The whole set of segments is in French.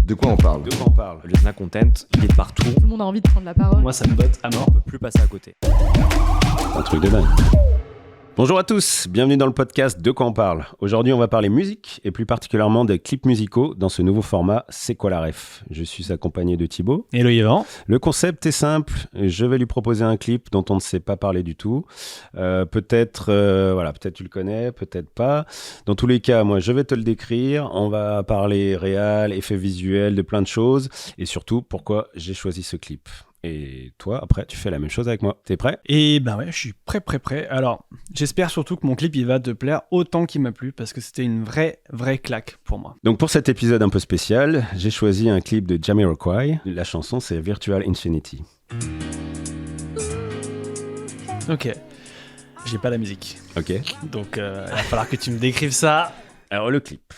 De quoi on parle ? De quoi on parle ? Le Lieutenant Content, il est de partout. Tout le monde a envie de prendre la parole. Moi, ça me botte à mort. On peut plus passer à côté. Un truc de dingue. Bonjour à tous, bienvenue dans le podcast De quoi on parle. Aujourd'hui, on va parler musique et plus particulièrement des clips musicaux dans ce nouveau format C'est quoi la ref ? Je suis accompagné de Thibaut. Hello Yvan. Le concept est simple, je vais lui proposer un clip dont on ne sait pas parler du tout. Peut-être tu le connais, peut-être pas. Dans tous les cas, moi je vais te le décrire. On va parler réal, effets visuels, de plein de choses et surtout pourquoi j'ai choisi ce clip. Et toi, après, tu fais la même chose avec moi. T'es prêt ? Et ben ouais, je suis prêt. Alors, j'espère surtout que mon clip, il va te plaire autant qu'il m'a plu, parce que c'était une vraie claque pour moi. Donc pour cet épisode un peu spécial, j'ai choisi un clip de Jamiroquai. La chanson, c'est Virtual Insanity. Ok, j'ai pas la musique. Ok. Donc, il va falloir que tu me décrives ça. Alors le clip.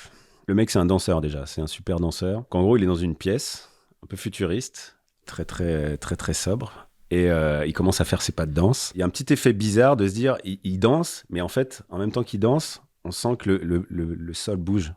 Le mec, c'est un danseur déjà. C'est un super danseur. En gros, il est dans une pièce un peu futuriste. Très sobre. Et il commence à faire ses pas de danse. Il y a un petit effet bizarre de se dire, il danse, mais en fait, en même temps qu'il danse, on sent que le sol bouge.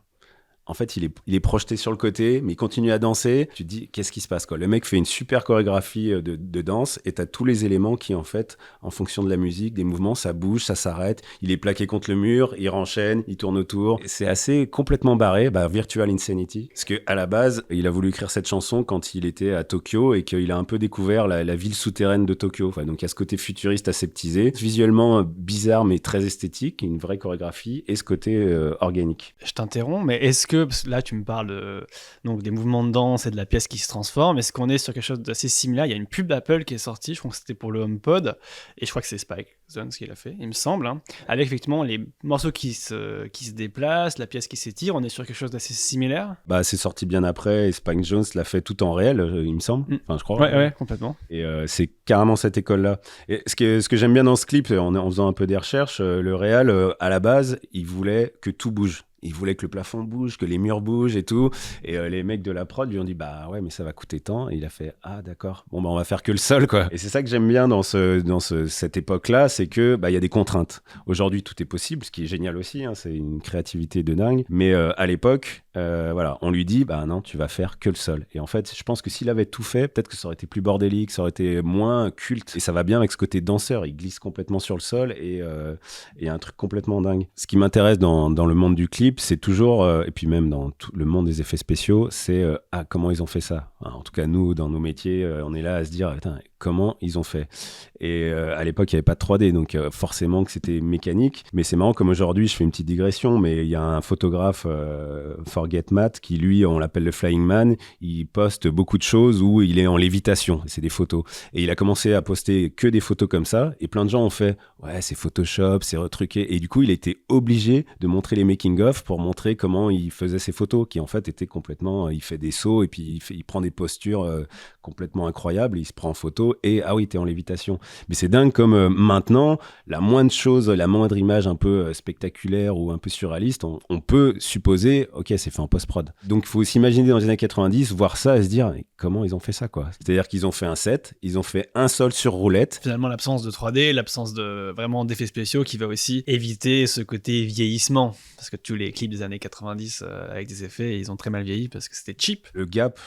En fait, il est projeté sur le côté, mais il continue à danser. Tu te dis, qu'est-ce qui se passe, quoi ? Le mec fait une super chorégraphie de danse et t'as tous les éléments qui, en fait, en fonction de la musique, des mouvements, ça bouge, ça s'arrête. Il est plaqué contre le mur, il renchaîne, il tourne autour. Et c'est assez complètement barré, Virtual Insanity. Parce qu'à la base, il a voulu écrire cette chanson quand il était à Tokyo et qu'il a un peu découvert la ville souterraine de Tokyo. Enfin, donc, il y a ce côté futuriste aseptisé, visuellement bizarre, mais très esthétique, une vraie chorégraphie et ce côté organique. Je t'interromps, mais est-ce que, parce que là tu me parles donc des mouvements de danse et de la pièce qui se transforme, est-ce qu'on est sur quelque chose d'assez similaire ? Il y a une pub d'Apple qui est sortie, je crois que c'était pour le HomePod, et je crois que c'est Spike Jonze qui l'a fait, il me semble, hein, avec effectivement les morceaux qui se déplacent, la pièce qui s'étire. On est sur quelque chose d'assez similaire ? C'est sorti bien après, et Spike Jonze l'a fait tout en réel, il me semble, enfin je crois. Ouais, complètement. Et c'est carrément cette école-là. Et ce que j'aime bien dans ce clip, en faisant un peu des recherches, le réal, à la base, il voulait que tout bouge. Il voulait que le plafond bouge, que les murs bougent et tout. Et les mecs de la prod lui ont dit, ouais, mais ça va coûter tant. Et il a fait, ah, d'accord. Bon, on va faire que le sol, quoi. Et c'est ça que j'aime bien dans cette époque-là, c'est que, il y a des contraintes. Aujourd'hui, tout est possible, ce qui est génial aussi, hein, c'est une créativité de dingue. Mais à l'époque, on lui dit, non, tu vas faire que le sol. Et en fait, je pense que s'il avait tout fait, peut-être que ça aurait été plus bordélique, ça aurait été moins culte. Et ça va bien avec ce côté danseur. Il glisse complètement sur le sol et un truc complètement dingue. Ce qui m'intéresse dans le monde du clip, c'est toujours, et puis même dans tout le monde des effets spéciaux, c'est comment ils ont fait ça. En tout cas, nous, dans nos métiers, on est là à se dire, comment ils ont fait. Et à l'époque, il n'y avait pas de 3D, donc forcément que c'était mécanique. Mais c'est marrant, comme aujourd'hui, je fais une petite digression, mais il y a un photographe, Forget Matt, qui lui, on l'appelle le Flying Man, il poste beaucoup de choses où il est en lévitation, c'est des photos. Et il a commencé à poster que des photos comme ça, et plein de gens ont fait, ouais, c'est Photoshop, c'est retruqué. Et du coup, il a été obligé de montrer les making-of pour montrer comment il faisait ses photos, qui en fait étaient complètement, il fait des sauts, et puis il prend des postures complètement incroyables, et il se prend en photo, et ah oui, t'es en lévitation. Mais c'est dingue comme maintenant, la moindre image un peu spectaculaire ou un peu surréaliste, on peut supposer, ok, c'est fait en post-prod. Donc il faut s'imaginer dans les années 90, voir ça et se dire, comment ils ont fait ça, quoi. C'est-à-dire qu'ils ont fait un set, ils ont fait un sol sur roulette. Finalement, l'absence de 3D, l'absence vraiment d'effets spéciaux qui va aussi éviter ce côté vieillissement. Parce que tous les clips des années 90 avec des effets, ils ont très mal vieilli parce que c'était cheap. Le gap,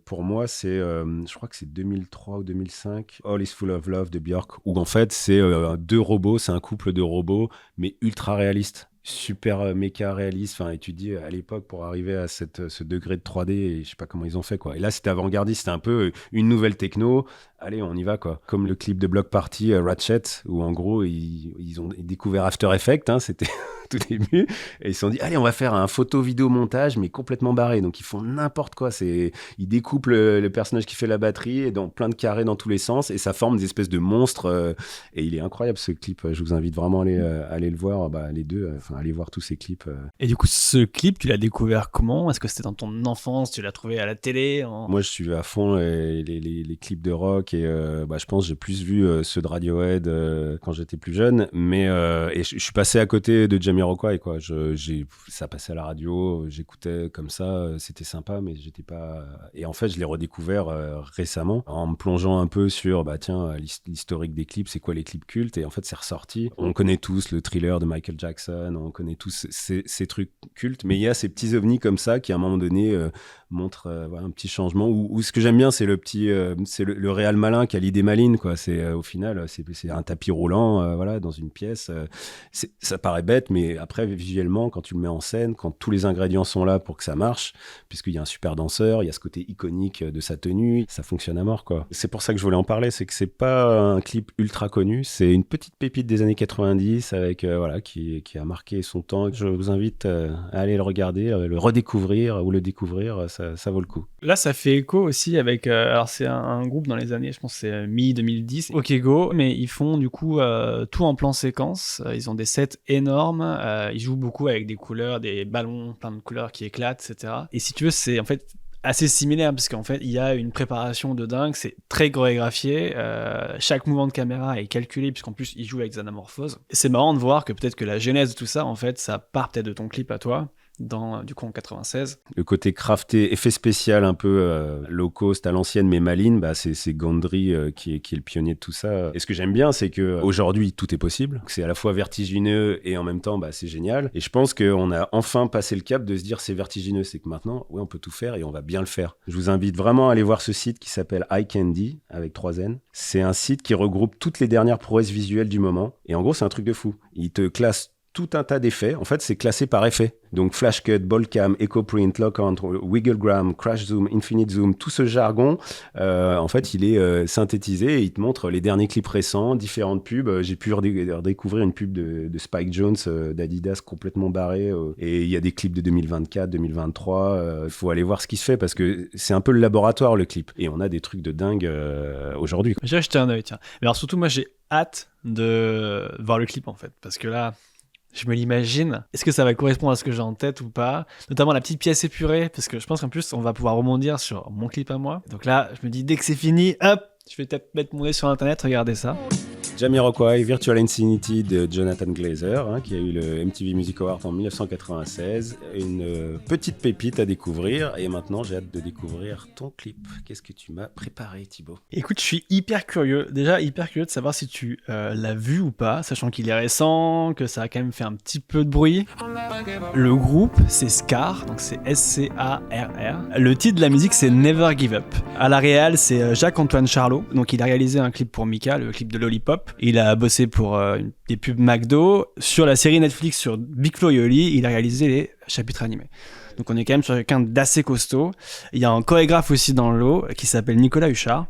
pour moi, c'est, je crois que c'est 2003 ou 2005, All is Full of Love de Björk, où en fait, c'est deux robots, c'est un couple de robots, mais ultra réaliste. Super méca réaliste, et tu te dis à l'époque pour arriver à ce degré de 3D, et je sais pas comment ils ont fait, quoi. Et là c'était avant-gardiste, c'était un peu une nouvelle techno, allez on y va, quoi. Comme le clip de Block Party Ratchet, où en gros ils ont découvert After Effects, c'était tout début, et ils se sont dit allez on va faire un photo-vidéo montage mais complètement barré, donc ils font n'importe quoi, ils découpent le personnage qui fait la batterie et dans plein de carrés dans tous les sens, et ça forme des espèces de monstres, et il est incroyable ce clip, je vous invite vraiment à aller le voir, les deux, aller voir tous ces clips. Et du coup, ce clip, tu l'as découvert comment ? Est-ce que c'était dans ton enfance ? Tu l'as trouvé à la télé ? Moi, je suis à fond les clips de rock, et je pense que j'ai plus vu ceux de Radiohead quand j'étais plus jeune, mais et je suis passé à côté de Jamiroquai Jamiroquai, quoi. Ça passait à la radio, j'écoutais comme ça, c'était sympa, mais j'étais pas. Et en fait, je l'ai redécouvert récemment en me plongeant un peu sur, l'historique des clips, c'est quoi les clips cultes, et en fait, c'est ressorti. On connaît tous le Thriller de Michael Jackson, on connaît tous ces trucs cultes, mais il y a ces petits ovnis comme ça qui, à un moment donné, montrent un petit changement. Ou ce que j'aime bien, c'est c'est le réal malin qui a l'idée maline, quoi. C'est au final, c'est un tapis roulant, dans une pièce. Ça paraît bête, mais après, visuellement, quand tu le mets en scène, quand tous les ingrédients sont là pour que ça marche, puisqu'il y a un super danseur, il y a ce côté iconique de sa tenue, ça fonctionne à mort, quoi. C'est pour ça que je voulais en parler, c'est que c'est pas un clip ultra connu, c'est une petite pépite des années 90 avec, qui a marqué son temps. Je vous invite à aller le regarder, le redécouvrir ou le découvrir, ça vaut le coup. Là, ça fait écho aussi avec... alors, c'est un groupe dans les années, je pense que c'est mi-2010, OK Go, mais ils font du coup tout en plan séquence. Ils ont des sets énormes, ils jouent beaucoup avec des couleurs, des ballons plein de couleurs qui éclatent, etc. Et si tu veux, c'est en fait assez similaire, parce qu'en fait, il y a une préparation de dingue, c'est très chorégraphié, chaque mouvement de caméra est calculé, puisqu'en plus, ils jouent avec des anamorphoses. Et c'est marrant de voir que peut-être que la genèse de tout ça, en fait, ça part peut-être de ton clip à toi, du coup en 96. Le côté crafté, effet spécial un peu low cost à l'ancienne mais maline, c'est Gondry qui est le pionnier de tout ça. Et ce que j'aime bien, c'est qu'aujourd'hui tout est possible. C'est à la fois vertigineux et en même temps c'est génial. Et je pense qu'on a enfin passé le cap de se dire c'est vertigineux, c'est que maintenant on peut tout faire et on va bien le faire. Je vous invite vraiment à aller voir ce site qui s'appelle iCandy avec 3 N. C'est un site qui regroupe toutes les dernières prouesses visuelles du moment. Et en gros c'est un truc de fou. Il te classe tout un tas d'effets. En fait, c'est classé par effet. Donc, flash cut, ball cam, echo print, lock on, wigglegram, crash zoom, infinite zoom, tout ce jargon, en fait, il est synthétisé et il te montre les derniers clips récents, différentes pubs. J'ai pu redécouvrir une pub de Spike Jonze d'Adidas complètement barrée. Et il y a des clips de 2024, 2023. Il faut aller voir ce qui se fait parce que c'est un peu le laboratoire, le clip. Et on a des trucs de dingue aujourd'hui. J'ai jeté un œil, tiens. Mais alors, surtout, moi, j'ai hâte de voir le clip, en fait. Parce que là, je me l'imagine. Est-ce que ça va correspondre à ce que j'ai en tête ou pas? Notamment la petite pièce épurée, parce que je pense qu'en plus, on va pouvoir rebondir sur mon clip à moi. Donc là, je me dis, dès que c'est fini, hop, je vais peut-être mettre mon nez sur Internet, regarder ça. Jamiroquai, Virtual Insanity de Jonathan Glazer, qui a eu le MTV Music Award en 1996. Une petite pépite à découvrir. Et maintenant, j'ai hâte de découvrir ton clip. Qu'est-ce que tu m'as préparé, Thibaut? Écoute, je suis hyper curieux. Déjà, hyper curieux de savoir si tu l'as vu ou pas, sachant qu'il est récent, que ça a quand même fait un petit peu de bruit. Le groupe, c'est Scar, donc c'est S-C-A-R-R. Le titre de la musique, c'est Never Give Up. À la réal, c'est Jacques-Antoine Charlot. Donc, il a réalisé un clip pour Mika, le clip de Lollipop. Il a bossé pour des pubs McDo. Sur la série Netflix sur Big Flo et Oli, il a réalisé les chapitres animés. Donc on est quand même sur quelqu'un d'assez costaud. Il y a un chorégraphe aussi dans le lot qui s'appelle Nicolas Huchard,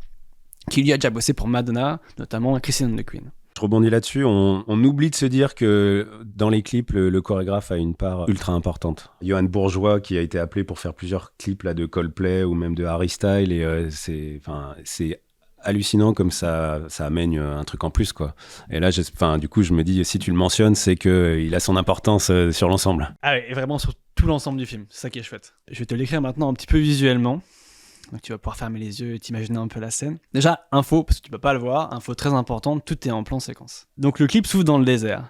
qui lui a déjà bossé pour Madonna, notamment Christine and the Queen. Je rebondis là-dessus, on oublie de se dire que dans les clips, le chorégraphe a une part ultra importante. Johan Bourgeois qui a été appelé pour faire plusieurs clips là, de Coldplay ou même de Harry Styles, et c'est hallucinant comme ça amène un truc en plus, quoi. Et là, du coup, je me dis, si tu le mentionnes, c'est qu'il a son importance sur l'ensemble. Ah oui, et vraiment sur tout l'ensemble du film, c'est ça qui est chouette. Je vais te l'écrire maintenant un petit peu visuellement. Donc tu vas pouvoir fermer les yeux et t'imaginer un peu la scène. Déjà, info, parce que tu peux pas le voir, info très importante, tout est en plan séquence. Donc le clip s'ouvre dans le désert.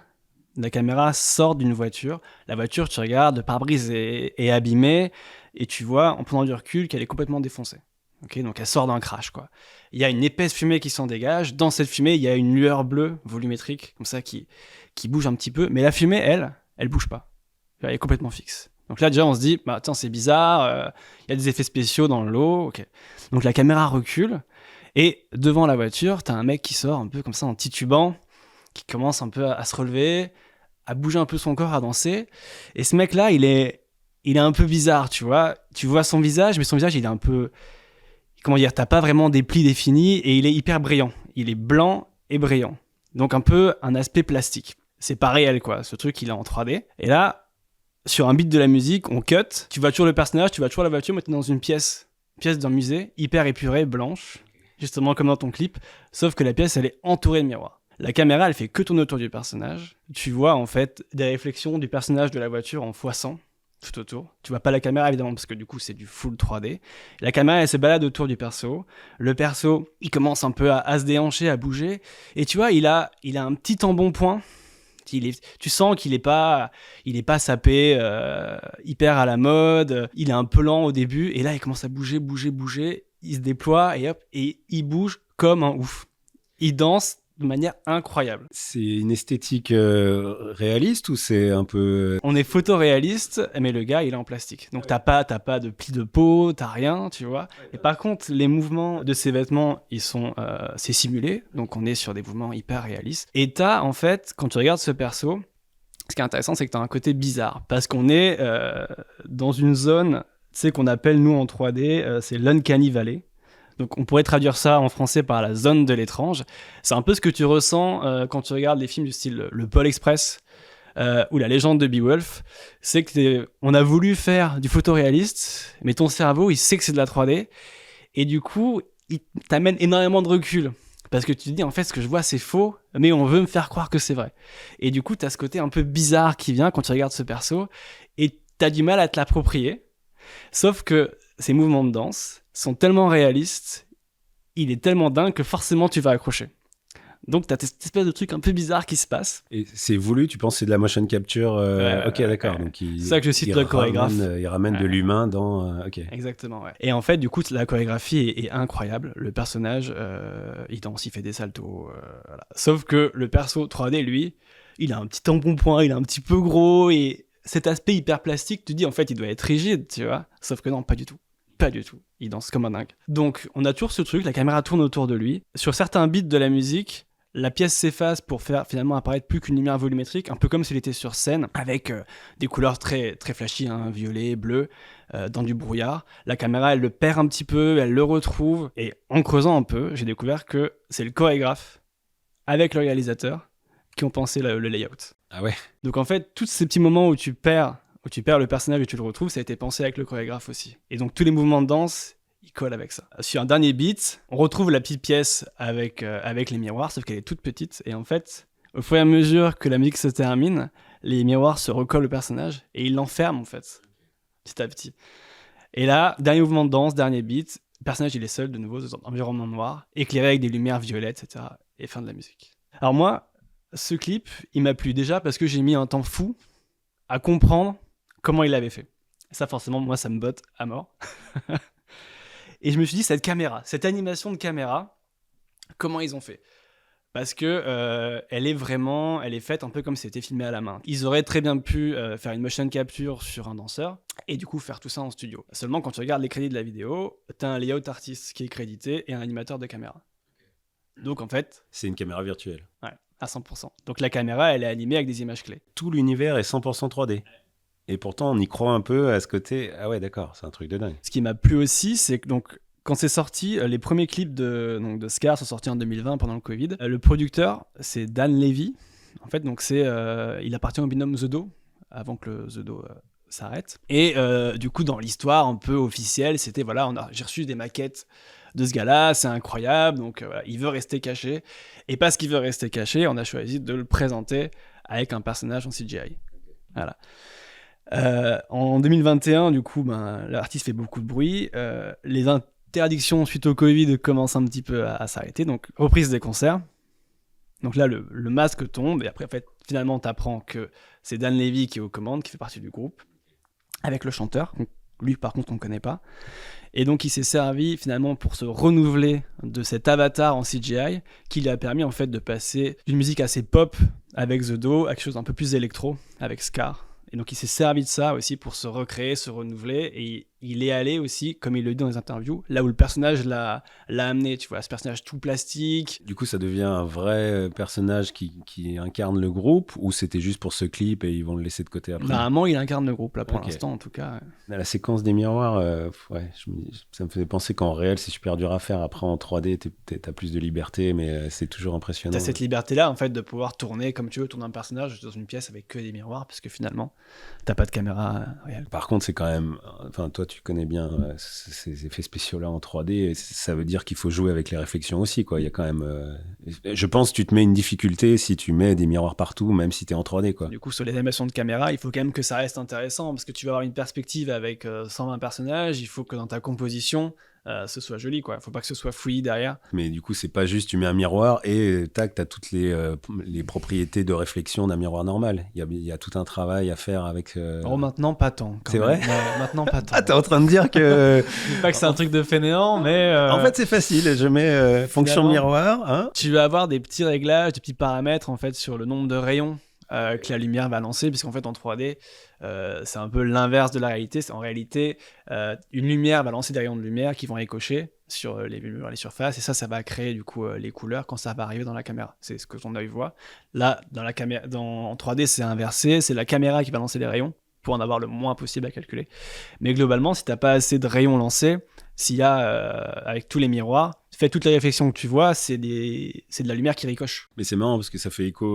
La caméra sort d'une voiture. La voiture, tu regardes, le pare-brise est abîmé, et tu vois, en prenant du recul, qu'elle est complètement défoncée. Okay, donc elle sort d'un crash, quoi. Il y a une épaisse fumée qui s'en dégage. Dans cette fumée, il y a une lueur bleue volumétrique, comme ça, qui bouge un petit peu. Mais la fumée, elle bouge pas. Elle est complètement fixe. Donc là, déjà, on se dit, attends, c'est bizarre. Il y a des effets spéciaux dans le lot. Okay. Donc la caméra recule. Et devant la voiture, t'as un mec qui sort un peu comme ça en titubant, qui commence un peu à se relever, à bouger un peu son corps, à danser. Et ce mec-là, il est un peu bizarre, tu vois. Tu vois son visage, mais son visage, il est un peu... Comment dire, t'as pas vraiment des plis définis et il est hyper brillant. Il est blanc et brillant. Donc un peu un aspect plastique. C'est pas réel, quoi. Ce truc, il est en 3D. Et là, sur un beat de la musique, on cut. Tu vois toujours le personnage, tu vois toujours la voiture, mais t'es dans une pièce d'un musée, hyper épurée, blanche, justement comme dans ton clip. Sauf que la pièce, elle est entourée de miroirs. La caméra, elle fait que tourner autour du personnage. Tu vois, en fait, des réflexions du personnage de la voiture en x100. Tout autour. Tu vois pas la caméra évidemment parce que du coup c'est du full 3D. La caméra elle se balade autour du perso. Le perso il commence un peu à se déhancher, à bouger. Et tu vois il a un petit embonpoint Tu sens qu'il est pas sapé, hyper à la mode. Il est un peu lent au début, et là il commence à bouger. Il se déploie et hop, et il bouge comme un ouf. Il danse de manière incroyable. C'est une esthétique réaliste ou c'est un peu... On est photoréaliste, mais le gars, il est en plastique. Donc, t'as pas de plis de peau, t'as rien, tu vois. Et par contre, les mouvements de ses vêtements, c'est simulé. Donc, on est sur des mouvements hyper réalistes. Et t'as, en fait, quand tu regardes ce perso, ce qui est intéressant, c'est que t'as un côté bizarre. Parce qu'on est dans une zone, tu sais, qu'on appelle, nous, en 3D, c'est l'Uncanny Valley. Donc on pourrait traduire ça en français par la zone de l'étrange. C'est un peu ce que tu ressens quand tu regardes les films du style Le Pôle Express ou La Légende de Beowulf. C'est que on a voulu faire du photoréaliste, mais ton cerveau, il sait que c'est de la 3D. Et du coup, il t'amène énormément de recul. Parce que tu te dis, en fait, ce que je vois, c'est faux, mais on veut me faire croire que c'est vrai. Et du coup, t'as ce côté un peu bizarre qui vient quand tu regardes ce perso, et t'as du mal à te l'approprier. Sauf que ces mouvements de danse sont tellement réalistes, il est tellement dingue que forcément tu vas accrocher. Donc t'as cette espèce de truc un peu bizarre qui se passe. Et c'est voulu, tu penses que c'est de la motion capture ok, d'accord. Donc c'est ça que je cite le chorégraphe. Il ramène de l'humain dans... ok. Exactement, ouais. Et en fait, du coup, la chorégraphie est incroyable. Le personnage, il danse, il fait des saltos. Voilà. Sauf que le perso 3D, lui, il a un petit embonpoint, il est un petit peu gros, et cet aspect hyper plastique, tu dis, en fait, il doit être rigide, tu vois. Sauf que non, pas du tout. Pas du tout. Il danse comme un dingue. Donc, on a toujours ce truc, la caméra tourne autour de lui. Sur certains beats de la musique, la pièce s'efface pour faire finalement apparaître plus qu'une lumière volumétrique, un peu comme s'il était sur scène, avec des couleurs très, très flashy, hein, violet, bleu, dans du brouillard. La caméra, elle le perd un petit peu, elle le retrouve. Et en creusant un peu, j'ai découvert que c'est le chorégraphe, avec le réalisateur, qui ont pensé le layout. Ah ouais. Donc en fait, tous ces petits moments où tu perds le personnage et tu le retrouves, ça a été pensé avec le chorégraphe aussi. Et donc tous les mouvements de danse, ils collent avec ça. Sur un dernier beat, on retrouve la petite pièce avec les miroirs, sauf qu'elle est toute petite. Et en fait, au fur et à mesure que la musique se termine, les miroirs se recollent au personnage et ils l'enferment en fait, petit à petit. Et là, dernier mouvement de danse, dernier beat, le personnage il est seul de nouveau dans un environnement noir, éclairé avec des lumières violettes, etc. Et fin de la musique. Alors moi, ce clip, il m'a plu déjà parce que j'ai mis un temps fou à comprendre comment il l'avait fait. Et ça, forcément, moi, ça me botte à mort. Et je me suis dit, cette caméra, cette animation de caméra, comment ils ont fait ? Parce que elle est faite un peu comme si c'était filmé à la main. Ils auraient très bien pu faire une motion capture sur un danseur et du coup faire tout ça en studio. Seulement, quand tu regardes les crédits de la vidéo, t'as un layout artiste qui est crédité et un animateur de caméra. Donc en fait... C'est une caméra virtuelle. Ouais, à 100%. Donc la caméra, elle est animée avec des images clés. Tout l'univers est 100% 3D. Et pourtant, on y croit un peu à ce côté. Ah ouais, d'accord, c'est un truc de dingue. Ce qui m'a plu aussi, c'est que donc, quand c'est sorti, les premiers clips de Scar sont sortis en 2020 pendant le Covid. Le producteur, c'est Dan Levy. En fait, donc il appartient au binôme The Do, avant que le The Do s'arrête. Et du coup, dans l'histoire un peu officielle, c'était voilà, j'ai reçu des maquettes de ce gars-là, c'est incroyable, donc voilà, il veut rester caché. Et parce qu'il veut rester caché, on a choisi de le présenter avec un personnage en CGI. Voilà. En 2021, du coup, l'artiste fait beaucoup de bruit. Les interdictions suite au Covid commencent un petit peu à s'arrêter. Donc, reprise des concerts. Donc là, le masque tombe. Et après, en fait, finalement, t'apprends que c'est Dan Levy qui est aux commandes, qui fait partie du groupe, avec le chanteur. Donc, lui, par contre, on ne connaît pas. Et donc, il s'est servi, finalement, pour se renouveler de cet avatar en CGI, qui lui a permis, en fait, de passer d'une musique assez pop avec The Do à quelque chose d'un peu plus électro, avec Scar. Et donc, il s'est servi de ça aussi pour se recréer, se renouveler. Et il est allé aussi, comme il le dit dans les interviews, là où le personnage l'a amené, tu vois, ce personnage tout plastique. Du coup, ça devient un vrai personnage qui incarne le groupe, ou c'était juste pour ce clip et ils vont le laisser de côté après ? Normalement, il incarne le groupe, là, pour Ok. l'instant, en tout cas. La séquence des miroirs, ouais, ça me faisait penser qu'en réel, c'est super dur à faire. Après, en 3D, t'as plus de liberté, mais c'est toujours impressionnant. T'as cette liberté-là, en fait, de pouvoir tourner comme tu veux, tourner un personnage dans une pièce avec que des miroirs, parce que finalement, t'as pas de caméra réelle. Par contre, c'est quand même... Enfin, toi, tu connais bien ces effets spéciaux-là en 3D. Et ça veut dire qu'il faut jouer avec les réflexions aussi, quoi. Il y a quand même... je pense que tu te mets une difficulté si tu mets des miroirs partout, même si t'es en 3D, quoi. Du coup, sur les animations de caméra, il faut quand même que ça reste intéressant, parce que tu vas avoir une perspective avec 120 personnages, il faut que dans ta composition, ce soit joli, quoi. Faut pas que ce soit fouillis derrière. Mais du coup, c'est pas juste tu mets un miroir et tac, t'as toutes les propriétés de réflexion d'un miroir normal. Il y a tout un travail à faire avec. Oh, maintenant, pas tant. C'est vrai Ouais, maintenant, pas tant. Ah, t'es en train de dire que. Je dis pas que c'est un truc de fainéant, mais. En fait, c'est facile. Je mets fonction Finalement, miroir. Hein. tu vas avoir des petits réglages, des petits paramètres en fait sur le nombre de rayons que la lumière va lancer, puisqu'en fait en 3D, c'est un peu l'inverse de la réalité. En réalité, une lumière va lancer des rayons de lumière qui vont ricocher sur les murs, les surfaces, et ça va créer du coup les couleurs quand ça va arriver dans la caméra. C'est ce que ton œil voit. Là, en 3D, c'est inversé, c'est la caméra qui va lancer les rayons pour en avoir le moins possible à calculer. Mais globalement, si t'as pas assez de rayons lancés, s'il y a, avec tous les miroirs, fais toutes les réflexions que tu vois, c'est de la lumière qui ricoche. Mais c'est marrant parce que ça fait écho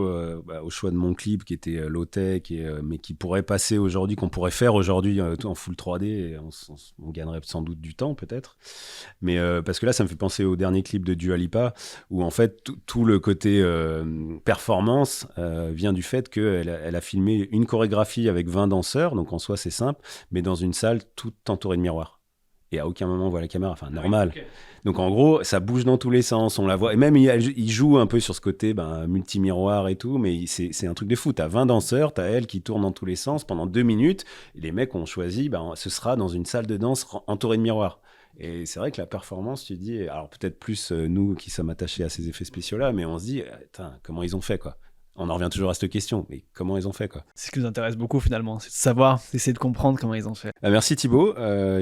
au choix de mon clip qui était low-tech, mais qui pourrait passer aujourd'hui, qu'on pourrait faire aujourd'hui en full 3D. Et on gagnerait sans doute du temps peut-être. Mais parce que là, ça me fait penser au dernier clip de Dua Lipa, où en fait tout le côté performance vient du fait qu'elle a filmé une chorégraphie avec 20 danseurs, donc en soi c'est simple, mais dans une salle toute entourée de miroirs. Et à aucun moment on voit la caméra, enfin normal. Okay. Donc en gros, ça bouge dans tous les sens, on la voit. Et même il joue un peu sur ce côté multimiroir et tout, mais c'est un truc de fou. T'as 20 danseurs, t'as elle qui tourne dans tous les sens pendant 2 minutes. Et les mecs ont choisi, ce sera dans une salle de danse entourée de miroirs. Et c'est vrai que la performance, tu dis, alors peut-être plus nous qui sommes attachés à ces effets spéciaux-là, mais on se dit, comment ils ont fait, quoi. On en revient toujours à cette question, mais comment ils ont fait, quoi. C'est ce qui nous intéresse beaucoup finalement, c'est de savoir, d'essayer de comprendre comment ils ont fait. Merci Thibaut,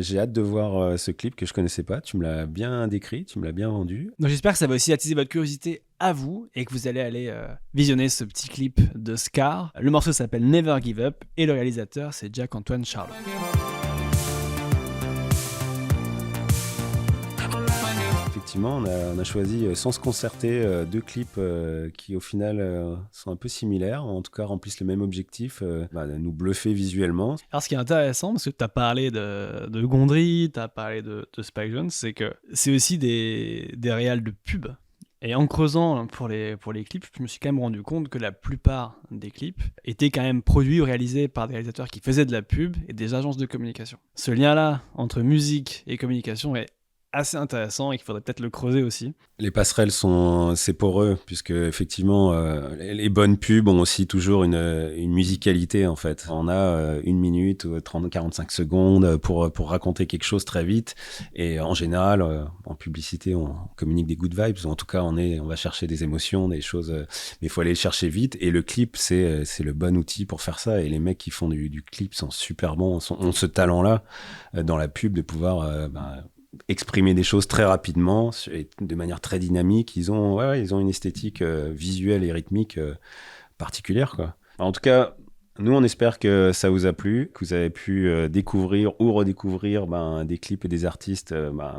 j'ai hâte de voir ce clip que je connaissais pas. Tu me l'as bien décrit, tu me l'as bien vendu. Donc j'espère que ça va aussi attiser votre curiosité à vous et que vous allez aller visionner ce petit clip de Scar. Le morceau s'appelle Never Give Up et le réalisateur c'est Jacques-Antoine Charlot. Effectivement, on a choisi sans se concerter 2 clips qui au final sont un peu similaires, en tout cas remplissent le même objectif, de nous bluffer visuellement. Alors ce qui est intéressant, parce que tu as parlé de Gondry, tu as parlé de Spike Jonze, c'est que c'est aussi des réals de pub. Et en creusant pour les clips, je me suis quand même rendu compte que la plupart des clips étaient quand même produits ou réalisés par des réalisateurs qui faisaient de la pub et des agences de communication. Ce lien-là entre musique et communication est assez intéressant et qu'il faudrait peut-être le creuser aussi. Les passerelles c'est poreux, puisque effectivement les bonnes pubs ont aussi toujours une musicalité en fait. On a 1 minute ou 45 secondes pour raconter quelque chose très vite, et en général en publicité on communique des good vibes, ou en tout cas on va chercher des émotions, des choses, mais il faut aller les chercher vite, et le clip c'est le bon outil pour faire ça, et les mecs qui font du clip sont super bons, ont ce talent là dans la pub de pouvoir exprimer des choses très rapidement et de manière très dynamique. Ils ont une esthétique visuelle et rythmique particulière, quoi. En tout cas, nous, on espère que ça vous a plu, que vous avez pu découvrir ou redécouvrir des clips et des artistes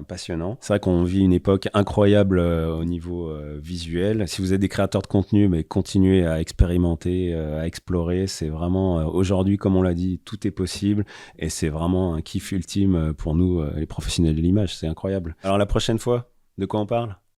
passionnants. C'est vrai qu'on vit une époque incroyable au niveau visuel. Si vous êtes des créateurs de contenu, mais continuez à expérimenter, à explorer. C'est vraiment, aujourd'hui, comme on l'a dit, tout est possible. Et c'est vraiment un kiff ultime pour nous, les professionnels de l'image. C'est incroyable. Alors la prochaine fois, de quoi on parle ?